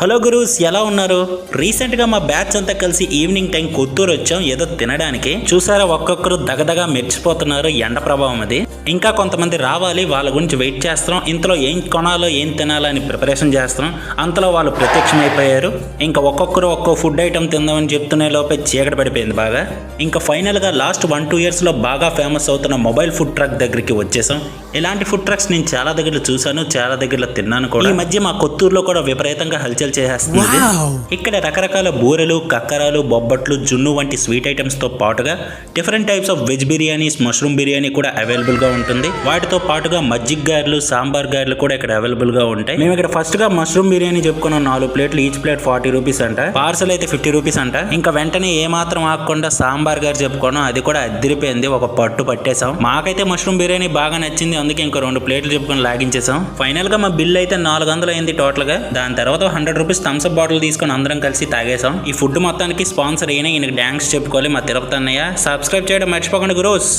Hello gurus, ఎలా ఉన్నారు? Recent గా మా బ్యాచ్ అంతా కలిసి ఈవినింగ్ టైం కొత్తూరు వచ్చాం ఏదో తినడానికి. చూసారా, ఒక్కొక్కరు దగదగా మెరిచిపోతున్నారు ఎండ ప్రభావం అది. ఇంకా కొంతమంది రావాలి, వాళ్ళ గురించి వెయిట్ చేస్తున్నాం. ఇంతలో ఏం కొనాలో ఏం తినాలో అని ప్రిపరేషన్ చేస్తున్నాం. అంతలో వాళ్ళు ప్రత్యక్షమైపోయారు. ఇంకా ఒక్కొక్కరు ఒక్కో ఫుడ్ ఐటమ్ తిందామని చెప్తున్న లోపే చీకటి పడిపోయింది బాగా. ఇంకా ఫైనల్ గా లాస్ట్ 1-2 years లో బాగా ఫేమస్ అవుతున్న మొబైల్ ఫుడ్ ట్రక్ దగ్గరికి వచ్చేసాం. ఇలాంటి ఫుడ్ ట్రక్స్ నేను చాలా దగ్గర చూసాను, చాలా దగ్గర తిన్నాను కూడా. ఈ మధ్య మా కొత్తూరులో కూడా విపరీతంగా హల్చల్ చేస్తుంది. ఇక్కడ రకరకాల బూరెలు, కక్కరాలు, బొబ్బట్లు, జున్ను వంటి స్వీట్ ఐటమ్స్ తో పాటుగా different types of veg biryanis, mushroom biryani కూడా అవైలబుల్ గా ఉంటుంది. వాటితో పాటుగా మజ్జిగ గారెలు, సాంబార్ గారెలు కూడా ఇక్కడ అవైలబుల్ గా ఉంటాయి. మేము ఇక్కడ ఫస్ట్ గా మష్రూమ్ బిర్యానీ చెప్పుకున్నాం. 4 ప్లేట్లు, ఈచ్ ప్లేట్ 40 రూపీస్ అంట. పార్సల్ అయితే 50 రూపీస్ అంట. ఇంకా వెంటనే ఏ మాత్రం ఆగకుండా సాంబార్ గారు చెప్పుకున్నాం. అది కూడా అదిరిపోయింది, ఒక పట్టు పట్టేసాం. మాకైతే మష్రూమ్ బిర్యానీ బాగా నచ్చింది, అందుకే ఇంకో 2 ప్లేట్లు చెప్పుకొని లాగించేసాం. ఫైనల్ గా మా బిల్ అయితే 400 అయింది టోటల్ గా. దాని తర్వాత 100 రూపీస్ థమ్స్ అప్ బాటిల్ తీసుకొని అందరం కలిసి తాగేసాం. ఈ ఫుడ్ మొత్తానికి స్పాన్సర్ అయినా ఈయనకి థ్యాంక్స్ చెప్పుకోవాలి మా తిరుపతి అన్నయ్య. సబ్స్క్రైబ్ చేయడం మర్చిపోకండి గురోస్.